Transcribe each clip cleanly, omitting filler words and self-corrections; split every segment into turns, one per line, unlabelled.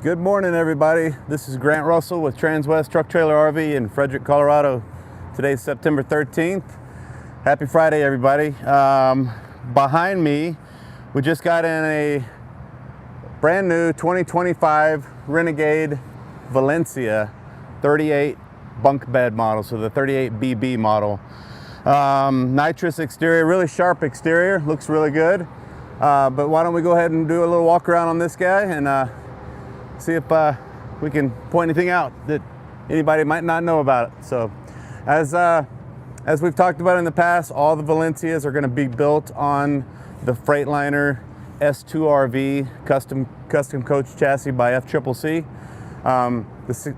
Good morning, everybody. This is Grant Russell with Transwest Truck Trailer RV in Frederick, Colorado. Today's September 13th. Happy Friday, everybody. Behind me, we just got in a brand new 2025 Renegade Valencia 38 bunk bed model, so the 38BB model. Nitrous exterior, really sharp exterior, looks really good. But why don't we go ahead and do a little walk around on this guy and see if we can point anything out that anybody might not know about it. So as we've talked about in the past, all the Valencias are going to be built on the Freightliner S2 RV custom coach chassis by FCCC.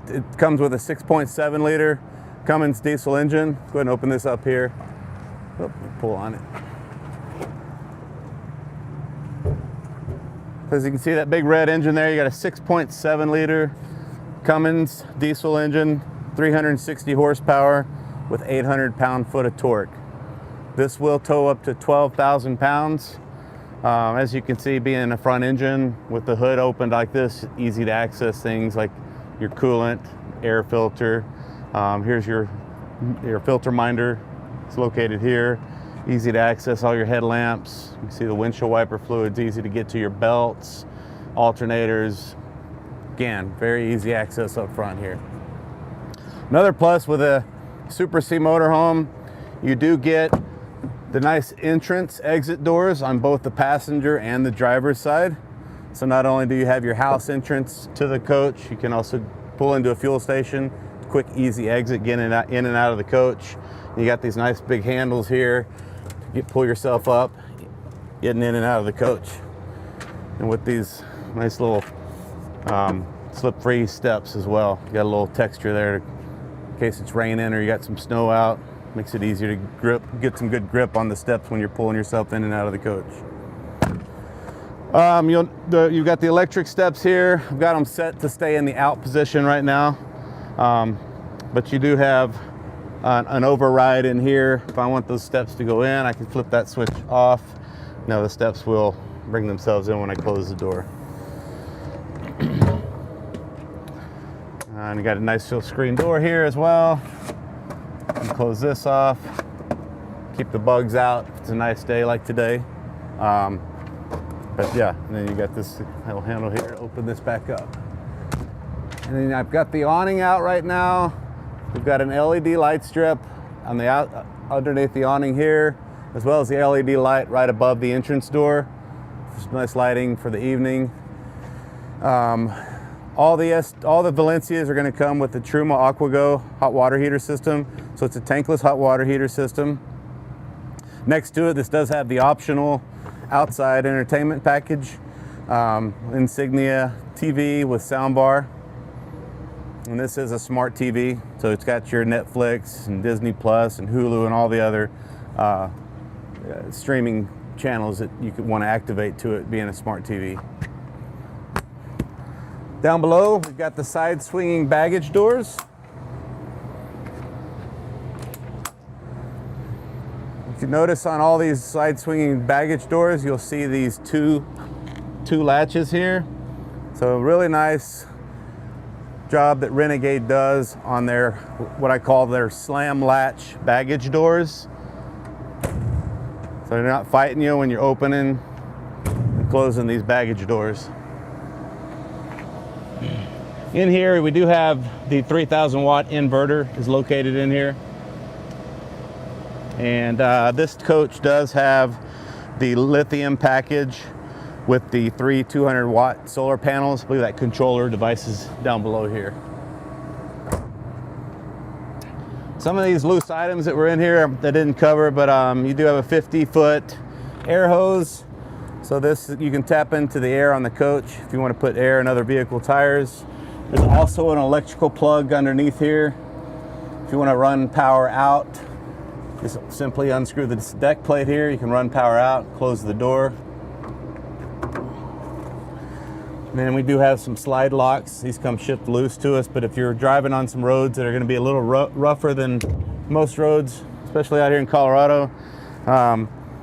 It comes with a 6.7 liter Cummins diesel engine. Go ahead and open this up here. Oh, pull on it. As you can see, that big red engine there, you got a 6.7 liter Cummins diesel engine, 360 horsepower with 800 pound-foot of torque. This will tow up to 12,000 pounds. As you can see, being a front engine with the hood opened like this, easy to access things like your coolant, air filter. Here's your filter minder. It's located here. Easy to access all your headlamps. You can see the windshield wiper fluids, easy to get to your belts, alternators. Again, very easy access up front here. Another plus with a Super C motorhome, you do get the nice entrance exit doors on both the passenger and the driver's side. So not only do you have your house entrance to the coach, you can also pull into a fuel station, quick easy exit, get in and out of the coach. You got these nice big handles here. Pull yourself up, getting in and out of the coach. And with these nice little slip-free steps as well. You got a little texture there in case it's raining or you got some snow out. Makes it easier to get some good grip on the steps when you're pulling yourself in and out of the coach. You've got the electric steps here. I've got them set to stay in the out position right now. But you do have an override in here. If I want those steps to go in, I can flip that switch off. Now the steps will bring themselves in when I close the door. And you got a nice little screen door here as well. And close this off. Keep the bugs out if it's a nice day like today. But yeah, and then you got this little handle here to open this back up. And then I've got the awning out right now. We've got an LED light strip on the underneath the awning here, as well as the LED light right above the entrance door. Just nice lighting for the evening. All the Valencias are going to come with the Truma AquaGo hot water heater system. So it's a tankless hot water heater system. Next to it, this does have the optional outside entertainment package, Insignia TV with soundbar. And this is a smart TV, so it's got your Netflix and Disney Plus and Hulu and all the other streaming channels that you could want to activate to it being a smart TV. Down below, we've got the side swinging baggage doors. If you notice on all these side swinging baggage doors, you'll see these two latches here. So really nice job that Renegade does on their, what I call their slam latch baggage doors. So they're not fighting you when you're opening and closing these baggage doors. In here, we do have the 3,000 watt inverter is located in here. And this coach does have the lithium package with the 200 watt solar panels. I believe that controller device is down below here. Some of these loose items that were in here that didn't cover, but you do have a 50-foot air hose. So this, you can tap into the air on the coach if you want to put air in other vehicle tires. There's also an electrical plug underneath here. If you want to run power out, just simply unscrew the deck plate here. You can run power out, close the door. And then we do have some slide locks. These come shipped loose to us, but if you're driving on some roads that are going to be a little rougher than most roads, especially out here in Colorado,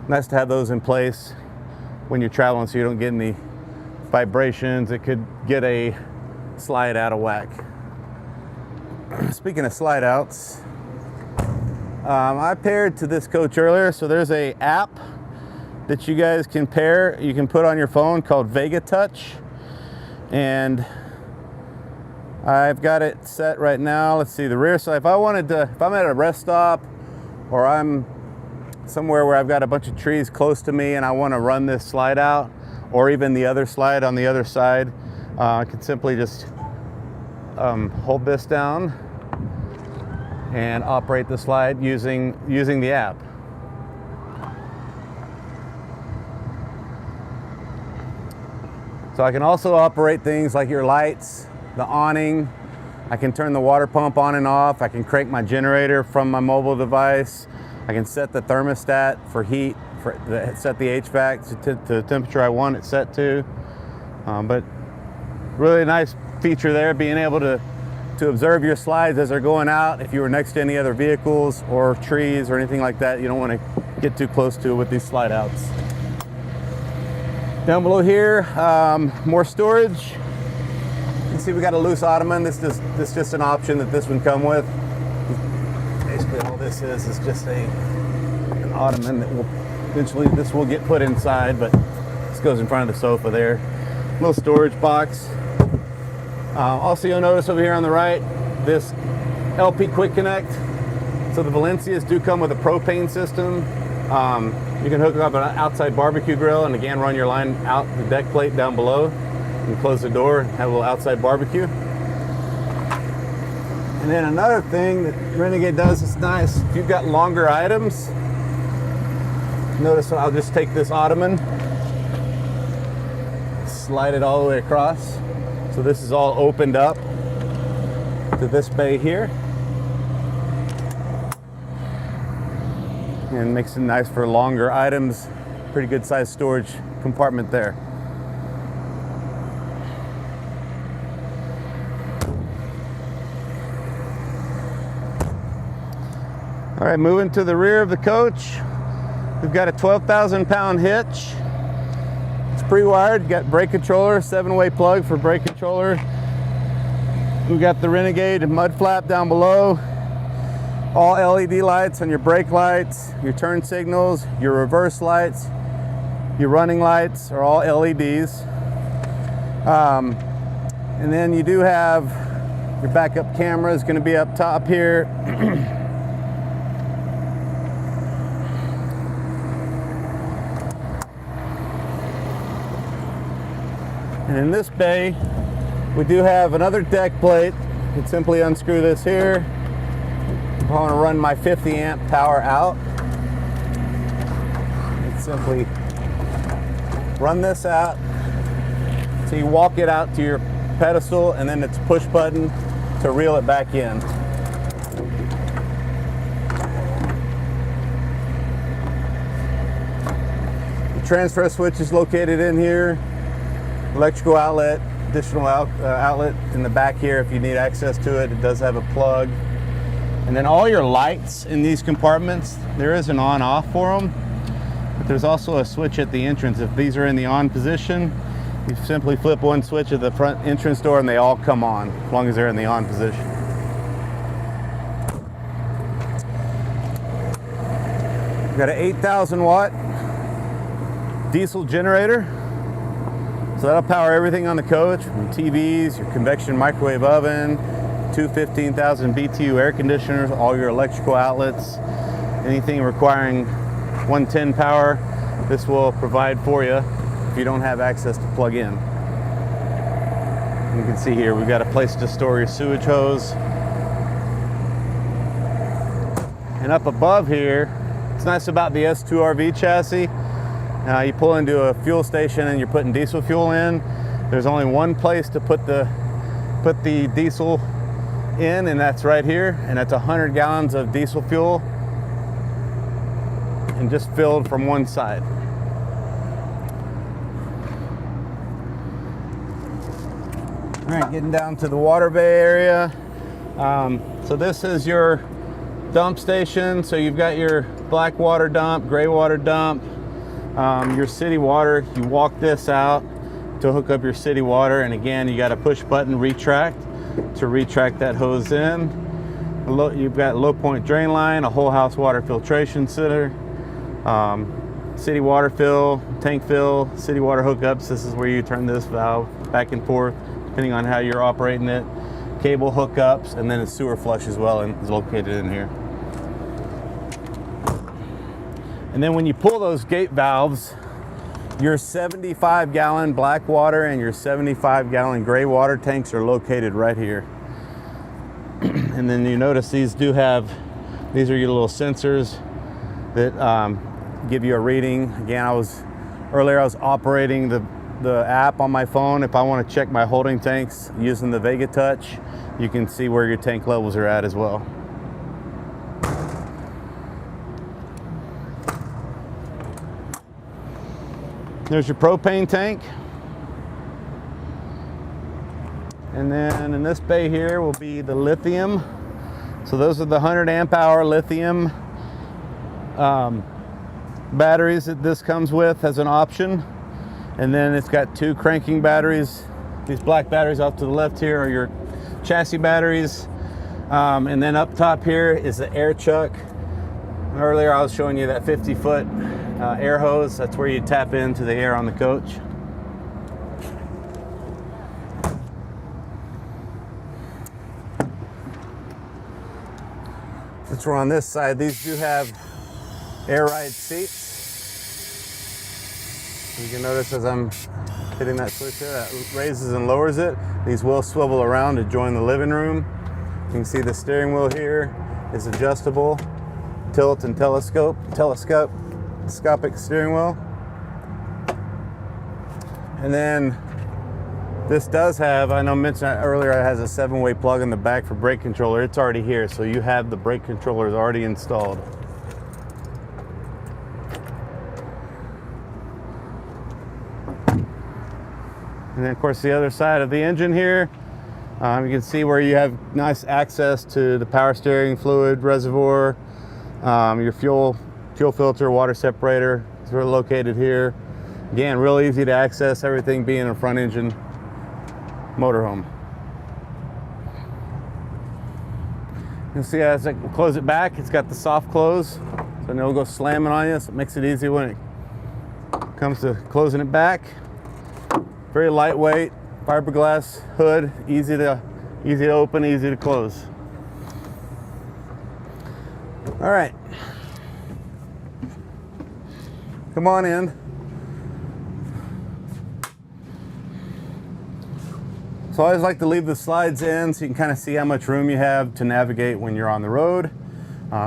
nice to have those in place when you're traveling so you don't get any vibrations. It could get a slide out of whack. Speaking of slide outs, I paired to this coach earlier, so there's a app that you guys can pair, you can put on your phone called Vega Touch, and I've got it set right now. Let's see, the rear side, if I'm at a rest stop or I'm somewhere where I've got a bunch of trees close to me and I want to run this slide out, or even the other slide on the other side, I can simply just hold this down and operate the slide using the app. So I can also operate things like your lights, the awning. I can turn the water pump on and off. I can crank my generator from my mobile device. I can set the thermostat for heat, set the HVAC to the temperature I want it set to. But really nice feature there, being able to observe your slides as they're going out. If you were next to any other vehicles or trees or anything like that, you don't want to get too close to it with these slide outs. Down below here, more storage. You can see we got a loose ottoman. This is just an option that this would come with. Basically all this is just an ottoman that will eventually, this will get put inside, but this goes in front of the sofa there. Little storage box. Also, you'll notice over here on the right, this LP Quick Connect. So the Valencias do come with a propane system. You can hook up an outside barbecue grill and again run your line out the deck plate down below and close the door and have a little outside barbecue. And then another thing that Renegade does is nice, if you've got longer items, notice I'll just take this ottoman, slide it all the way across. So this is all opened up to this bay here. And makes it nice for longer items. Pretty good sized storage compartment there. All right, moving to the rear of the coach. We've got a 12,000 pound hitch. It's pre-wired, got brake controller, 7-way plug for brake controller. We've got the Renegade mud flap down below. All LED lights on your brake lights, your turn signals, your reverse lights, your running lights are all LEDs. And then you do have your backup camera is going to be up top here. And in this bay, we do have another deck plate. You can simply unscrew this here. If I want to run my 50 amp power out, and simply run this out. So you walk it out to your pedestal and then it's push button to reel it back in. The transfer switch is located in here. Electrical outlet, additional outlet in the back here if you need access to it. It does have a plug. And then all your lights in these compartments, there is an on-off for them, but there's also a switch at the entrance. If these are in the on position, you simply flip one switch at the front entrance door and they all come on, as long as they're in the on position. We've got an 8,000 watt diesel generator. So that'll power everything on the coach, from TVs, your convection microwave oven, two 15,000 BTU air conditioners, all your electrical outlets, anything requiring 110 power, this will provide for you if you don't have access to plug in. You can see here, we've got a place to store your sewage hose. And up above here, what's nice about the S2 RV chassis, you pull into a fuel station and you're putting diesel fuel in. There's only one place to put the diesel in, and that's right here, and that's 100 gallons of diesel fuel and just filled from one side. All right, getting down to the water bay area. So this is your dump station. So you've got your black water dump, gray water dump, your city water. You walk this out to hook up your city water. And again, you got a push button retract to retract that hose in. You've got low point drain line, a whole house water filtration center, city water fill, tank fill, city water hookups. This is where you turn this valve back and forth depending on how you're operating it. Cable hookups, and then a sewer flush as well, and is located in here. And then when you pull those gate valves, your 75-gallon black water and your 75-gallon gray water tanks are located right here. And then you notice these do have, these are your little sensors that give you a reading. Again, earlier I was operating the app on my phone. If I want to check my holding tanks using the Vega Touch, you can see where your tank levels are at as well. There's your propane tank. And then in this bay here will be the lithium. So those are the 100 amp hour lithium batteries that this comes with as an option. And then it's got 2 cranking batteries. These black batteries off to the left here are your chassis batteries. And then up top here is the air chuck. Earlier I was showing you that 50-foot air hose. That's where you tap into the air on the coach. Since we're on this side, these do have air ride seats. You can notice as I'm hitting that switch here, that raises and lowers it. These will swivel around to join the living room. You can see the steering wheel here is adjustable, tilt and telescopic steering wheel. And then this does have, I know I mentioned earlier, it has a 7-way plug in the back for brake controller. It's already here, so you have the brake controllers already installed. And then of course the other side of the engine here, you can see where you have nice access to the power steering fluid reservoir, your fuel filter, water separator is located here. Again, real easy to access, everything being a front engine motorhome. You'll see as I close it back, it's got the soft close, so it'll go slamming on you, so it makes it easy when it comes to closing it back. Very lightweight, fiberglass hood, easy to open, easy to close. All right, come on in. So I always like to leave the slides in so you can kind of see how much room you have to navigate when you're on the road.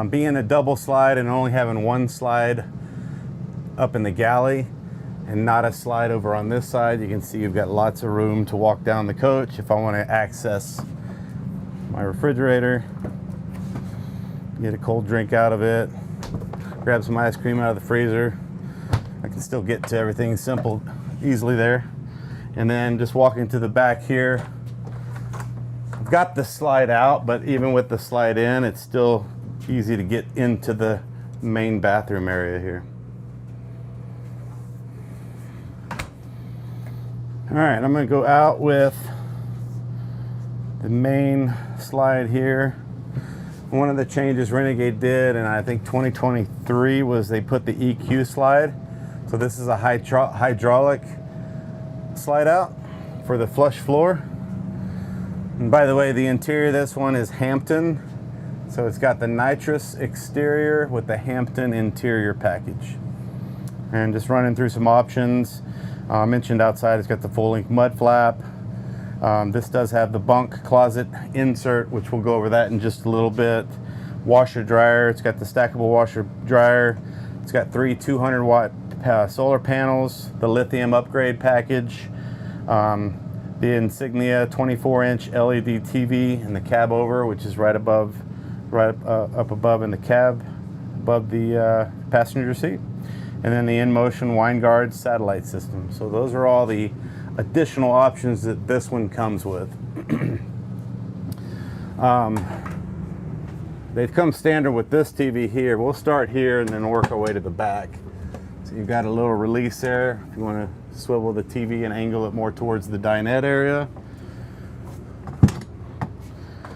Being a double slide and only having one slide up in the galley and not a slide over on this side, you can see you've got lots of room to walk down the coach. If I want to access my refrigerator, get a cold drink out of it, grab some ice cream out of the freezer, I can still get to everything simple, easily there. And then just walking to the back here, I've got the slide out, but even with the slide in, it's still easy to get into the main bathroom area here. All right, I'm gonna go out with the main slide here. One of the changes Renegade did, and I think 2023, was they put the EQ slide. So this is a hydraulic slide out for the flush floor. And by the way, the interior of this one is Hampton. So it's got the nitrous exterior with the Hampton interior package. And just running through some options. I mentioned outside it's got the full length mud flap. This does have the Bunk closet insert, which we'll go over that in just a little bit. Washer dryer, it's got the stackable washer dryer. It's got 3 200-watt solar panels, the lithium upgrade package, the Insignia 24-inch LED TV in the cab over, which is right up above in the cab, above the passenger seat. And then the InMotion wine guard satellite system. So those are all the additional options that this one comes with. They come standard with this TV here. We'll start here and then work our way to the back. So you've got a little release there if you want to swivel the TV and angle it more towards the dinette area.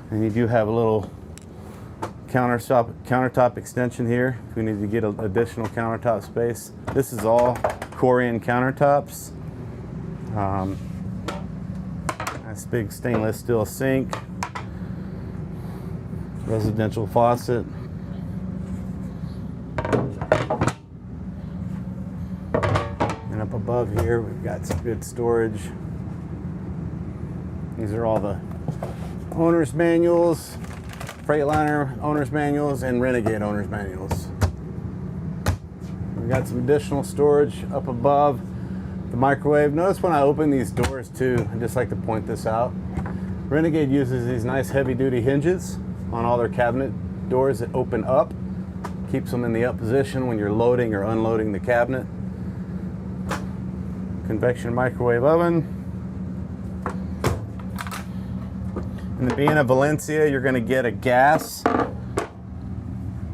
And you do have a little countertop extension here if we need to get additional countertop space. This is all Corian countertops. Nice big stainless steel sink, residential faucet. And up above here we've got some good storage. These are all the owner's manuals, Freightliner owner's manuals, and Renegade owner's manuals. We've got some additional storage up above. The microwave. Notice when I open these doors too, I just like to point this out. Renegade uses these nice heavy duty hinges on all their cabinet doors that open up. Keeps them in the up position when you're loading or unloading the cabinet. Convection microwave oven. And being a Valencia, you're going to get a gas,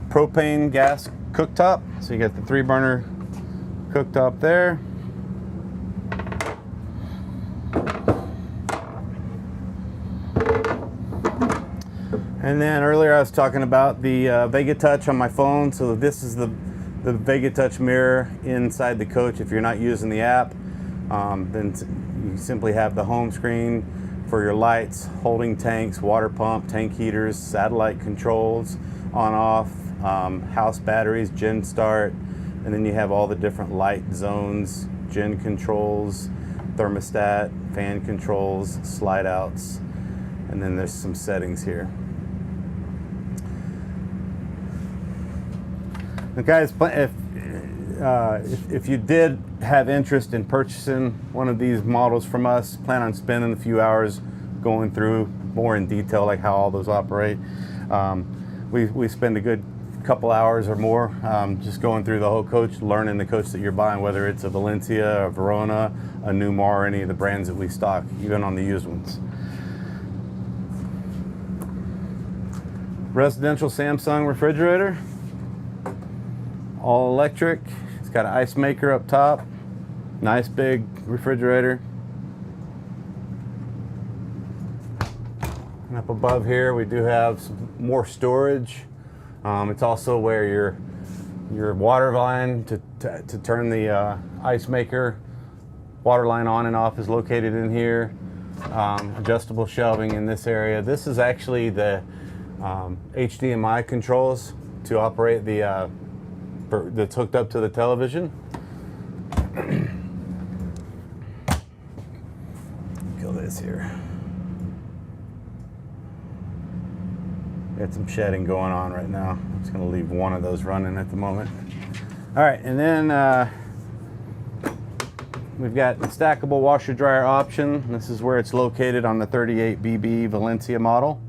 propane gas cooktop. So you got the 3-burner cooktop there. And then earlier I was talking about the Vega Touch on my phone. So this is the Vega Touch mirror inside the coach. If you're not using the app, then you simply have the home screen for your lights, holding tanks, water pump, tank heaters, satellite controls, on off, house batteries, gen start, and then you have all the different light zones, gen controls, thermostat, fan controls, slide outs, and then there's some settings here. Now guys, if you did have interest in purchasing one of these models from us, plan on spending a few hours going through more in detail like how all those operate. We spend a good couple hours or more just going through the whole coach, learning the coach that you're buying, whether it's a Valencia, a Verona, a Newmar, or any of the brands that we stock, even on the used ones. Residential Samsung refrigerator, all electric. It's got an ice maker up top, nice big refrigerator. And up above here we do have some more storage. It's also where your water line to turn the ice maker water line on and off is located in here. Adjustable shelving in this area. This is actually the HDMI controls to operate the that's hooked up to the television. Kill this here. Got some shedding going on right now. I'm just going to leave one of those running at the moment. All right, and then we've got the stackable washer dryer option. This is where it's located on the 38BB Valencia model.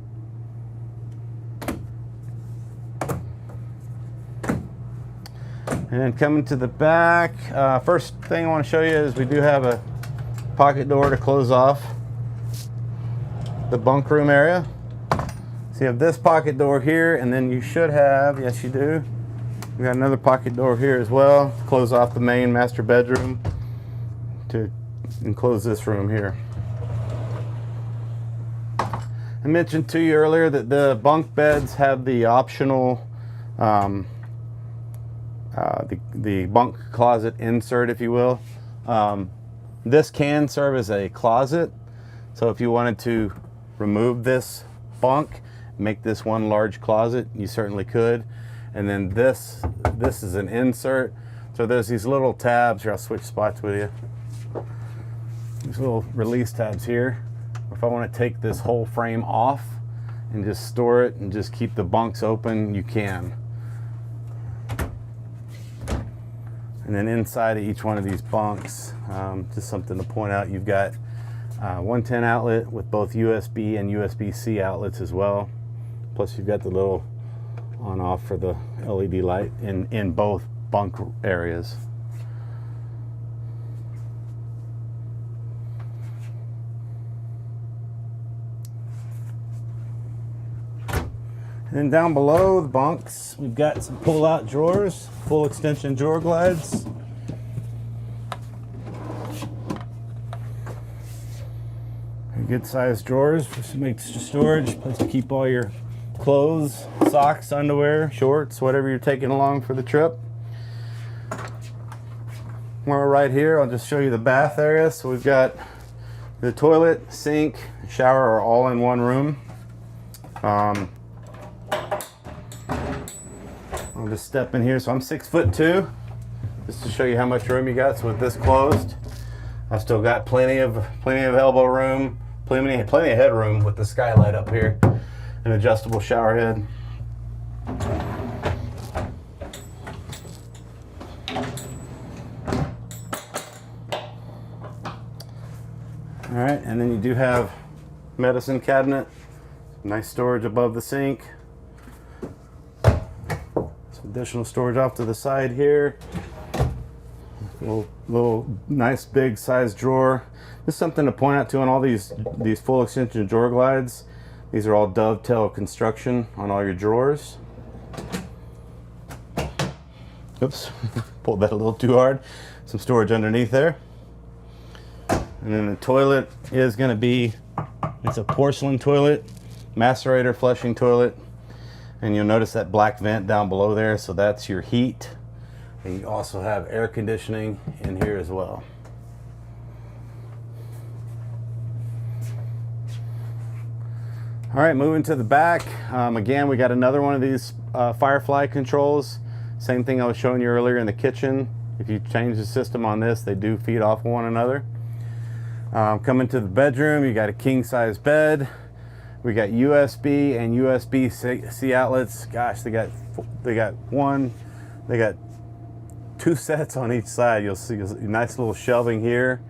And then coming to the back, first thing I want to show you is we do have a pocket door to close off the bunk room area. So you have this pocket door here, and then you should have, yes you do, we got another pocket door here as well, close off the main master bedroom to enclose this room here. I mentioned to you earlier that the bunk beds have the optional the bunk closet insert, if you will. This can serve as a closet, so if you wanted to remove this bunk, make this one large closet, you certainly could. And then this is an insert, so there's these little tabs here. I'll switch spots with you. These little release tabs here. If I want to take this whole frame off and just store it and just keep the bunks open, you can. And then inside of each one of these bunks, just something to point out, you've got 110 outlet with both USB and USB-C outlets as well. Plus you've got the little on-off for the LED light in both bunk areas. And then down below the bunks, we've got some pull-out drawers, full extension drawer glides. good sized drawers for some extra storage, place to keep all your clothes, socks, underwear, shorts, whatever you're taking along for the trip. While we're right here, I'll just show you the bath area. So we've got the toilet, sink, shower are all in one room. I'll just step in here. So I'm 6'2", just to show you how much room you got. So with this closed, I've still got plenty of elbow room, plenty of headroom with the skylight up here, an adjustable shower head. All right, and then you do have medicine cabinet, nice storage above the sink. Some additional storage off to the side here. Little nice big size drawer. This is something to point out too on all these full extension drawer glides. These are all dovetail construction on all your drawers. Oops, pulled that a little too hard. Some storage underneath there. And then the toilet is going to be, it's a porcelain toilet, macerator flushing toilet. And you'll notice that black vent down below there, so that's your heat. And you also have air conditioning in here as well. All right, moving to the back. Again, we got another one of these Firefly controls. Same thing I was showing you earlier in the kitchen. If you change the system on this, they do feed off one another. Coming to the bedroom, you got a king size bed. We got USB and USB-C outlets. Gosh, they got two sets on each side. You'll see a nice little shelving here.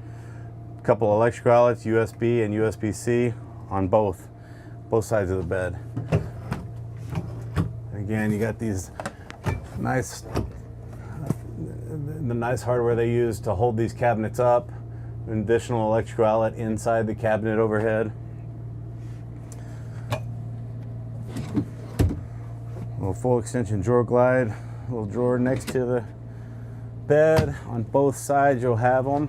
A couple electrical outlets, USB and USB-C on both sides of the bed. Again, you got these nice hardware they use to hold these cabinets up. An additional electrical outlet inside the cabinet overhead. Little full extension drawer glide, little drawer next to the bed. On both sides you'll have them.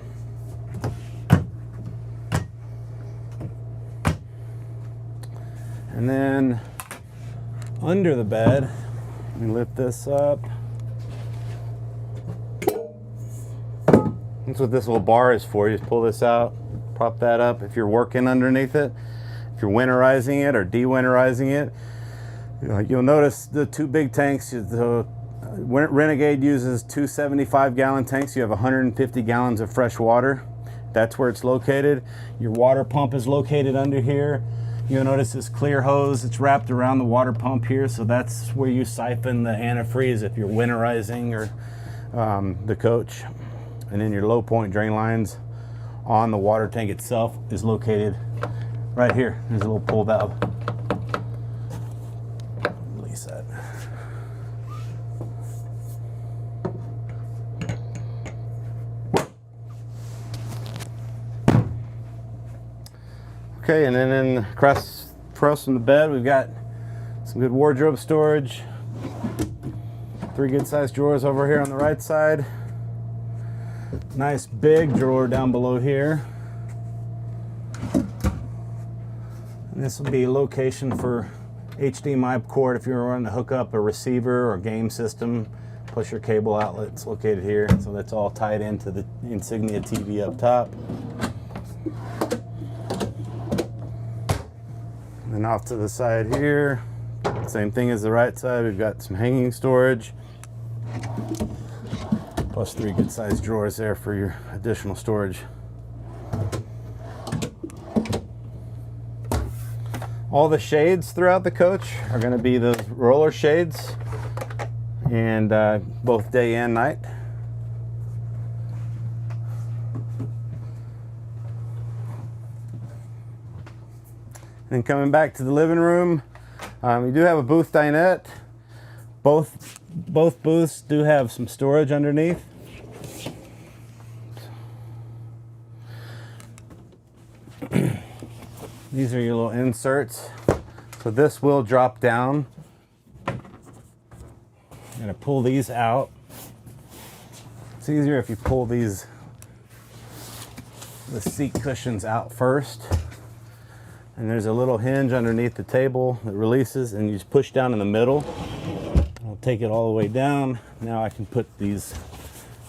And then under the bed, let me lift this up. That's what this little bar is for. You just pull this out, prop that up. If you're working underneath it, if you're winterizing it or de-winterizing it, you'll notice the two big tanks. The Renegade uses two 75-gallon tanks. You have 150 gallons of fresh water. That's where it's located. Your water pump is located under here. You'll notice this clear hose. It's wrapped around the water pump here, so that's where you siphon the antifreeze if you're winterizing or the coach. And then your low point drain lines on the water tank itself is located right here. There's a little pull valve. Release that. Okay, and then across from the bed, we've got some good wardrobe storage. 3 good sized drawers over here on the right side. Nice big drawer down below here. And this will be a location for HDMI cord if you're wanting to hook up a receiver or game system, plus your cable outlet's located here. So that's all tied into the Insignia TV up top. And then off to the side here, same thing as the right side, we've got some hanging storage. Plus 3 good sized drawers there for your additional storage. All the shades throughout the coach are going to be the roller shades, and both day and night. And coming back to the living room, we do have a booth dinette. Both booths do have some storage underneath. These are your little inserts. So this will drop down. I'm gonna pull these out. It's easier if you pull the seat cushions out first. And there's a little hinge underneath the table that releases, and you just push down in the middle. I'll take it all the way down. Now I can put these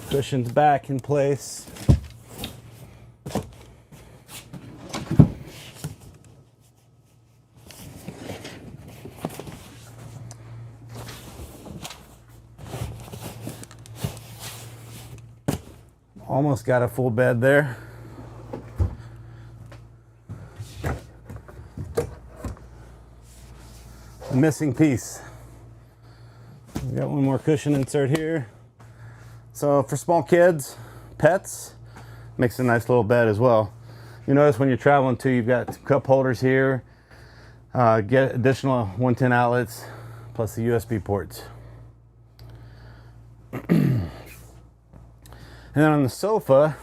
cushions back in place. Almost got a full bed there. The missing piece. We got one more cushion insert here. So for small kids, pets, makes a nice little bed as well. You notice when you're traveling too, you've got cup holders here. Get additional 110 outlets plus the USB ports. And then on the sofa,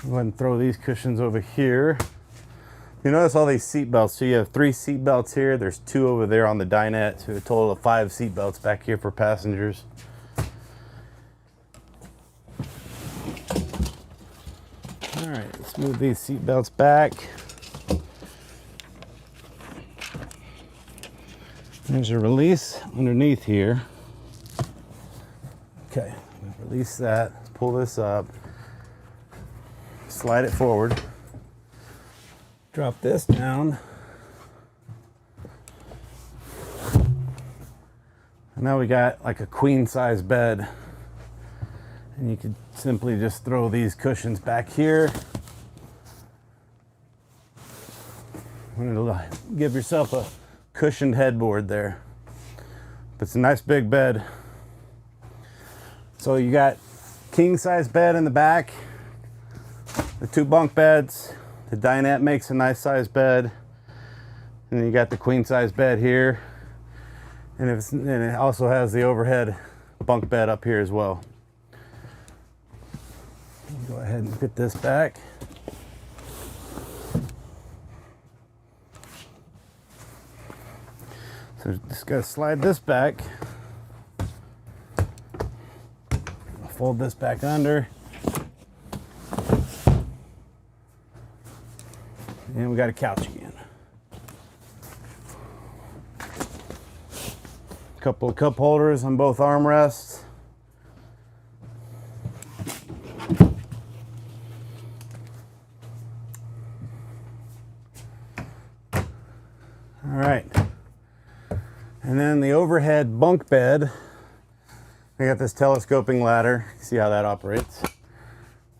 go ahead and throw these cushions over here. You notice all these seat belts. So you have 3 seat belts here. There's 2 over there on the dinette. So a total of 5 seat belts back here for passengers. All right, let's move these seat belts back. There's a release underneath here. Okay, release that. Let's pull this up. Slide it forward. Drop this down. And now we got like a queen size bed. And you could simply just throw these cushions back here. And it'll give yourself a cushioned headboard there. But it's a nice big bed. So you got king size bed in the back, the 2 bunk beds, the dinette makes a nice size bed, and then you got the queen size bed here, and it also has the overhead bunk bed up here as well. Go ahead and put this back. So just gotta slide this back. Fold this back under. And we got a couch again. A couple of cup holders on both armrests. All right. And then the overhead bunk bed. We got this telescoping ladder. See how that operates.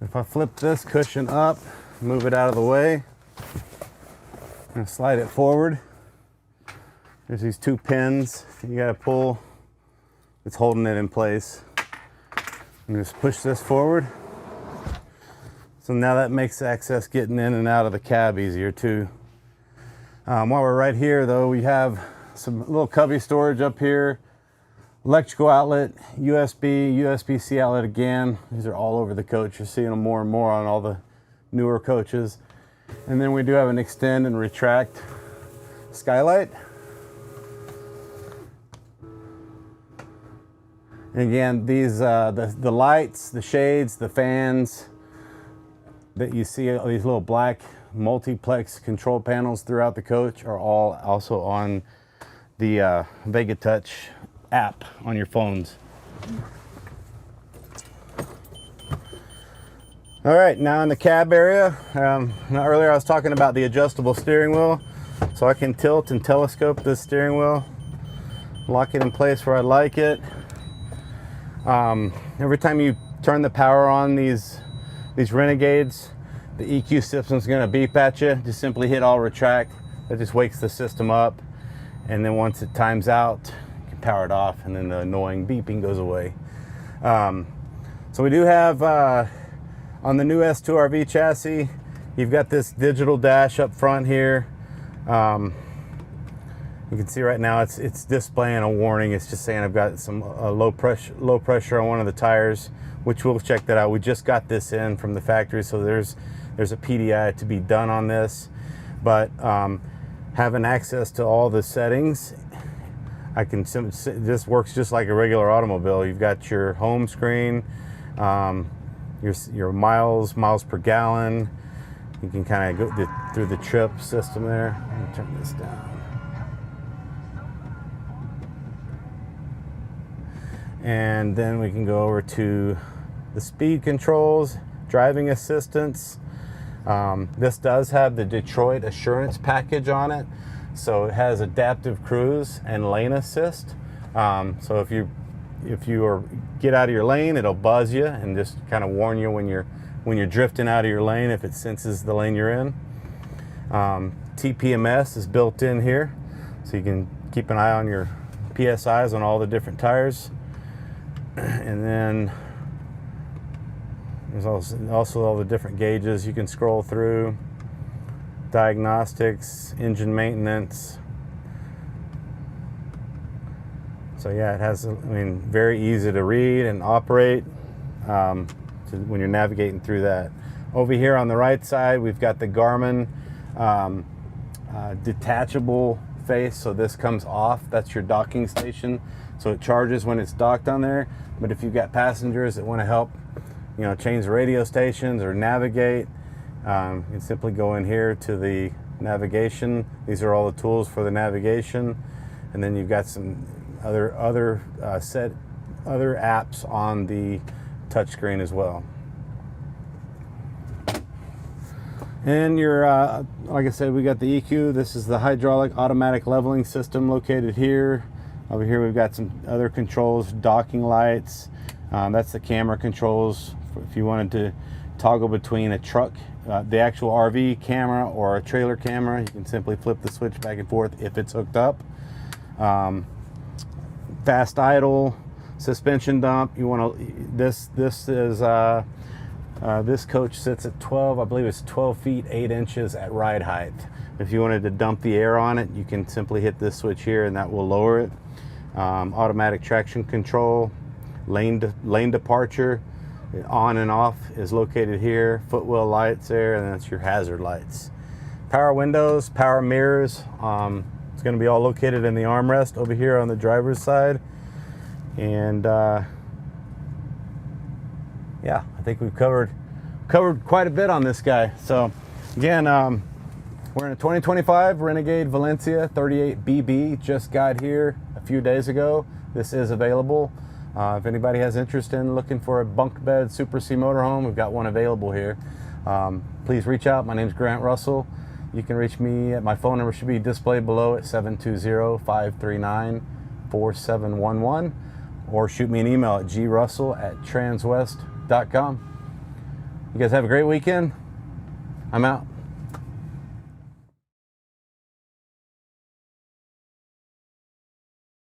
If I flip this cushion up, move it out of the way, I'm gonna slide it forward. There's these 2 pins you gotta pull. It's holding it in place. And just push this forward. So now that makes access getting in and out of the cab easier too. While we're right here though, we have some little cubby storage up here. Electrical outlet, USB, USB-C outlet again. These are all over the coach. You're seeing them more and more on all the newer coaches. And then we do have an extend and retract skylight. And again, these the lights, the shades, the fans that you see, these little black multiplex control panels throughout the coach are all also on the Vega Touch app on your phones. All right, now in the cab area, earlier I was talking about the adjustable steering wheel, so I can tilt and telescope this steering wheel, lock it in place where I like it. Every time you turn the power on these Renegades, the EQ system's gonna beep at you. Just simply hit all retract. That just wakes the system up, and then once it times out, power it off, and then the annoying beeping goes away. So we do have on the new S2 RV chassis, you've got this digital dash up front here. You can see right now it's displaying a warning. It's just saying I've got some low pressure on one of the tires, which we'll check that out. We just got this in from the factory, so there's a PDI to be done on this. But having access to all the settings, this works just like a regular automobile. You've got your home screen, your miles per gallon, You can kind of go through the trip system there. Let me turn this down. And then we can go over to the speed controls, driving assistance. This does have the Detroit Assurance package on it. So it has adaptive cruise and lane assist. So if you get out of your lane, it'll buzz you and just kind of warn you when you're drifting out of your lane if it senses the lane you're in. TPMS is built in here, so you can keep an eye on your PSIs on all the different tires. And then there's also all the different gauges you can scroll through. Diagnostics, engine maintenance. So yeah, it has, very easy to read and operate when you're navigating through that. Over here on the right side, we've got the Garmin detachable face. So this comes off. That's your docking station. So it charges when it's docked on there. But if you've got passengers that want to help, change the radio stations or navigate, you can simply go in here to the navigation. These are all the tools for the navigation. And then you've got some other apps on the touchscreen as well. And like I said, we got the EQ. This is the hydraulic automatic leveling system located here. Over here we've got some other controls, docking lights. That's the camera controls. If you wanted to toggle between a truck, the actual RV camera or a trailer camera, you can simply flip the switch back and forth if it's hooked up. Fast idle, suspension dump. This coach sits at 12, I believe it's 12 feet 8 inches at ride height. If you wanted to dump the air on it, you can simply hit this switch here and that will lower it. Automatic traction control, lane departure, on and off is located here. Footwell lights there, and that's your hazard lights. Power windows, power mirrors. It's going to be all located in the armrest over here on the driver's side. And yeah, I think we've covered quite a bit on this guy. So again, we're in a 2025 Renegade Valencia 38BB. Just got here a few days ago. This is available. If anybody has interest in looking for a bunk bed Super C motorhome, we've got one available here. Please reach out. My name's Grant Russell. You can reach me at my phone number should be displayed below at 720-539-4711, or shoot me an email at grussell@transwest.com. You guys have a great weekend. I'm out.